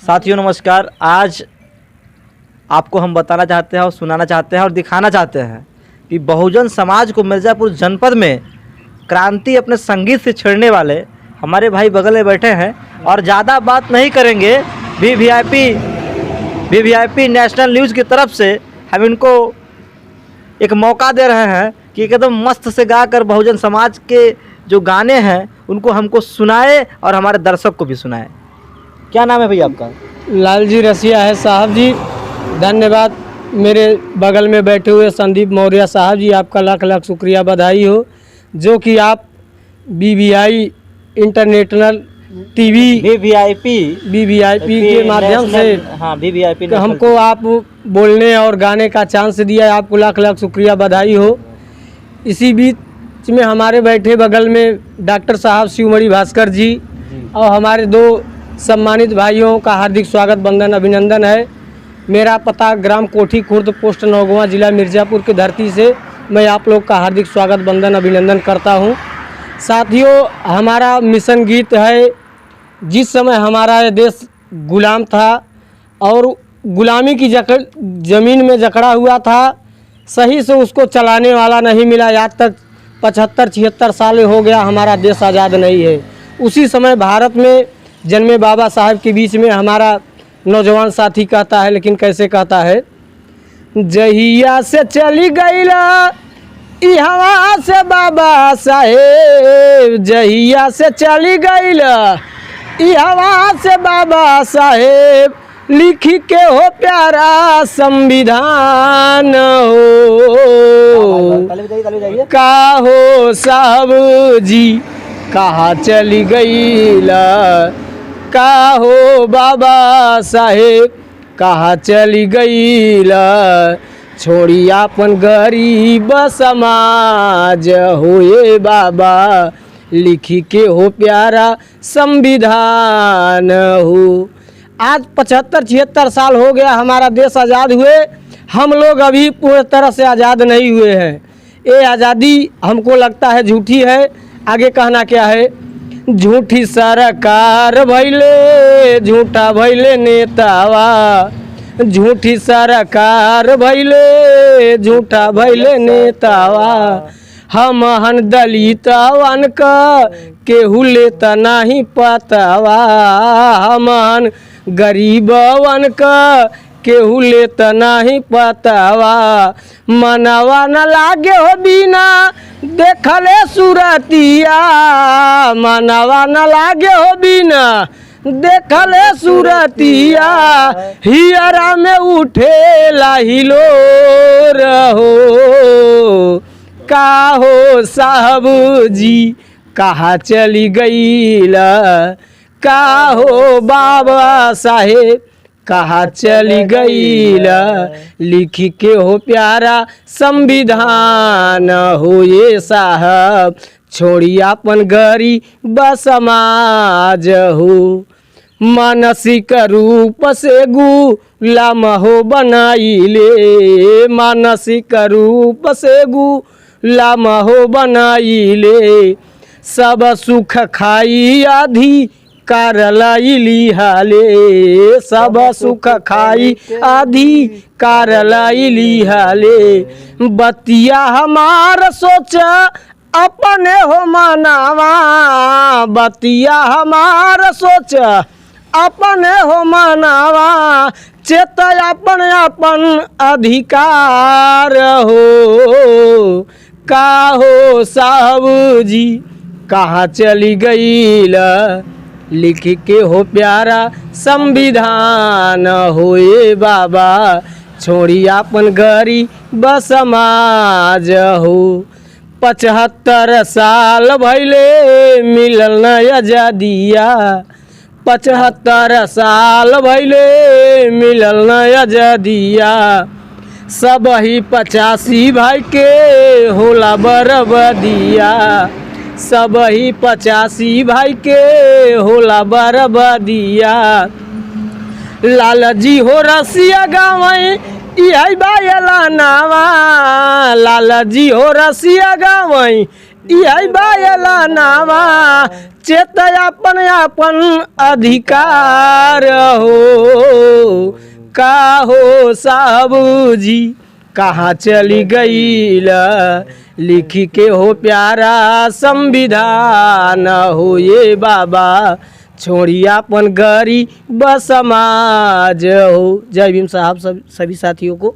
साथियों नमस्कार। आज आपको हम बताना चाहते हैं और सुनाना चाहते हैं और दिखाना चाहते हैं कि बहुजन समाज को मिर्ज़ापुर जनपद में क्रांति अपने संगीत से छेड़ने वाले हमारे भाई बगल में बैठे हैं और ज़्यादा बात नहीं करेंगे। वीवीआईपी नेशनल न्यूज़ की तरफ से हम इनको एक मौका दे रहे हैं कि एकदम मस्त से गाकर बहुजन समाज के जो गाने हैं उनको हमको सुनाए और हमारे दर्शक को भी सुनाए। क्या नाम है भैया आपका? लालजी रसिया है साहब जी। धन्यवाद। मेरे बगल में बैठे हुए संदीप मौर्य साहब जी, आपका लाख लाख शुक्रिया, बधाई हो जो कि आप बीवीआई इंटरनेशनल टीवी वीवीआईपी के माध्यम से वीवीआईपी हमको आप बोलने और गाने का चांस दिया। आपको लाख लाख शुक्रिया, बधाई हो। इसी बीच में हमारे बैठे बगल में डॉक्टर साहब शिवमणि भास्कर जी और हमारे दो सम्मानित भाइयों का हार्दिक स्वागत, वंदन, अभिनंदन है। मेरा पता ग्राम कोठी खुर्द, पोस्ट नौगवां, जिला मिर्ज़ापुर की धरती से मैं आप लोग का हार्दिक स्वागत, वंदन, अभिनंदन करता हूं। साथियों, हमारा मिशन गीत है। जिस समय हमारा ये देश गुलाम था और गुलामी की ज़मीन में जकड़ा हुआ था, सही से उसको चलाने वाला नहीं मिला। आज तक 75-76 साल हो गया, हमारा देश आज़ाद नहीं है। उसी समय भारत में जन्मे बाबा साहब के बीच में हमारा नौजवान साथी कहता है, लेकिन कैसे कहता है, जहिया से चली गईला इहवा से बाबा साहेब, जहिया से चली गईला इहवा से बाबा साहेब, लिखी के हो प्यारा संविधान हो। का हो साहब जी कहाँ चली गईला, का हो बाबा साहेब कहाँ चली गईला, छोड़ी आपन गरीब समाज होए बाबा, लिखी के हो प्यारा संविधान हो। आज 75-76 साल हो गया हमारा देश आज़ाद हुए, हम लोग अभी पूरी तरह से आज़ाद नहीं हुए हैं। ये आज़ादी हमको लगता है झूठी है। आगे कहना क्या है, झूठी सरकार भैले झूठा भैले नेतावा, झूठी सरकार भैले झूठा भैले नेतावा, हम हन दलितवन का केहू लेता नहीं पतावा, हम हन गरीबवन का केहू लेता नहीं पतावा, मनवा न लागे हो बिना देखले सुरतिया, मनवा न लागे हो बिना देखले सुरतिया, हियरा में उठे लाहिलो रहो, का हो साहब जी कहाँ चली गईला, का हो बाबा साहेब कहाँ चली गईला, लिखी के हो प्यारा संविधान हो ये साहब, छोड़ी अपन गरीब समाज हो, मानसिक रूप से गुलाम हो बनाइले, मानसिक रूप से गुलाम हो बनाइले, सब सुख खाई आधी कारलाई हाले, सब सुख खाई आधी कारलाई हाले, बतिया हमार सोच अपने हो मनावा, बतिया हमार सोच अपने हो मनावा, चेत अपन अपन अधिकार हो, का हो साहब जी कहाँ चली गईला, लिखी के हो प्यारा संविधान होए बाबा, छोड़ी अपन गरीब समाज हो। 75 साल भैले मिलल न आजादिया, 75 साल भैले मिलल न आजादिया, सब ही 85 भाई के होला बरबदिया, सब ही 85 भाई के होला बरबदिया, लालजी हो रसिया गावई इहै बायला नावा, लालजी हो रसिया गावई यही बायला नावा चेत अपन अपन अधिकार हो। का हो साहब जी कहाँ चली गई लिखी के हो प्यारा संविधान हो। ये बाबा छोड़ी अपन गरीब समाज हो। जय भीम साहब सभी साथियों को।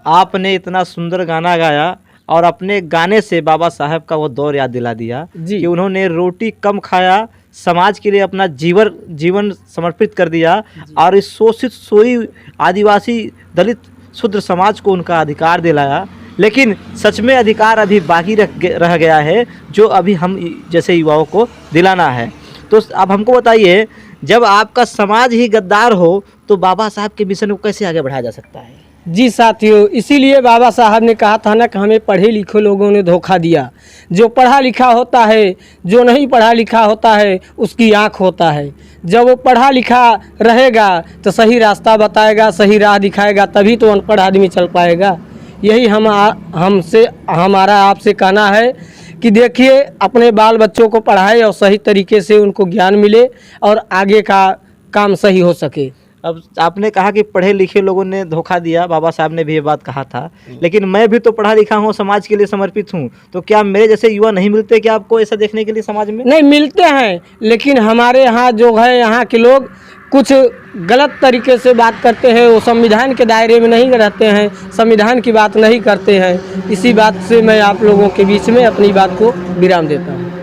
आपने इतना सुंदर गाना गाया और अपने गाने से बाबा साहब का वो दौर याद दिला दिया जी। कि उन्होंने रोटी कम खाया, समाज के लिए अपना जीवन समर्पित कर दिया और इस शोषित सोई आदिवासी दलित शूद्र समाज को उनका अधिकार दिलाया। लेकिन सच में अधिकार अभी बाकी रह गया है जो अभी हम जैसे युवाओं को दिलाना है। तो अब हमको बताइए, जब आपका समाज ही गद्दार हो तो बाबा साहब के मिशन को कैसे आगे बढ़ाया जा सकता है? जी साथियों, इसीलिए बाबा साहब ने कहा था ना कि हमें पढ़े लिखे लोगों ने धोखा दिया। जो पढ़ा लिखा होता है, जो नहीं पढ़ा लिखा होता है, उसकी आँख होता है। जब वो पढ़ा लिखा रहेगा तो सही रास्ता बताएगा, सही राह दिखाएगा, तभी तो अनपढ़ आदमी चल पाएगा। यही हमारा आपसे कहना है कि देखिए अपने बाल बच्चों को पढ़ाए और सही तरीके से उनको ज्ञान मिले और आगे का काम सही हो सके। अब आपने कहा कि पढ़े लिखे लोगों ने धोखा दिया, बाबा साहब ने भी ये बात कहा था, लेकिन मैं भी तो पढ़ा लिखा हूँ, समाज के लिए समर्पित हूँ, तो क्या मेरे जैसे युवा नहीं मिलते क्या आपको ऐसा देखने के लिए समाज में? नहीं मिलते हैं, लेकिन हमारे यहाँ जो है यहाँ के लोग कुछ गलत तरीके से बात करते हैं। वो संविधान के दायरे में नहीं रहते हैं, संविधान की बात नहीं करते हैं। इसी बात से मैं आप लोगों के बीच में अपनी बात को विराम देता हूँ।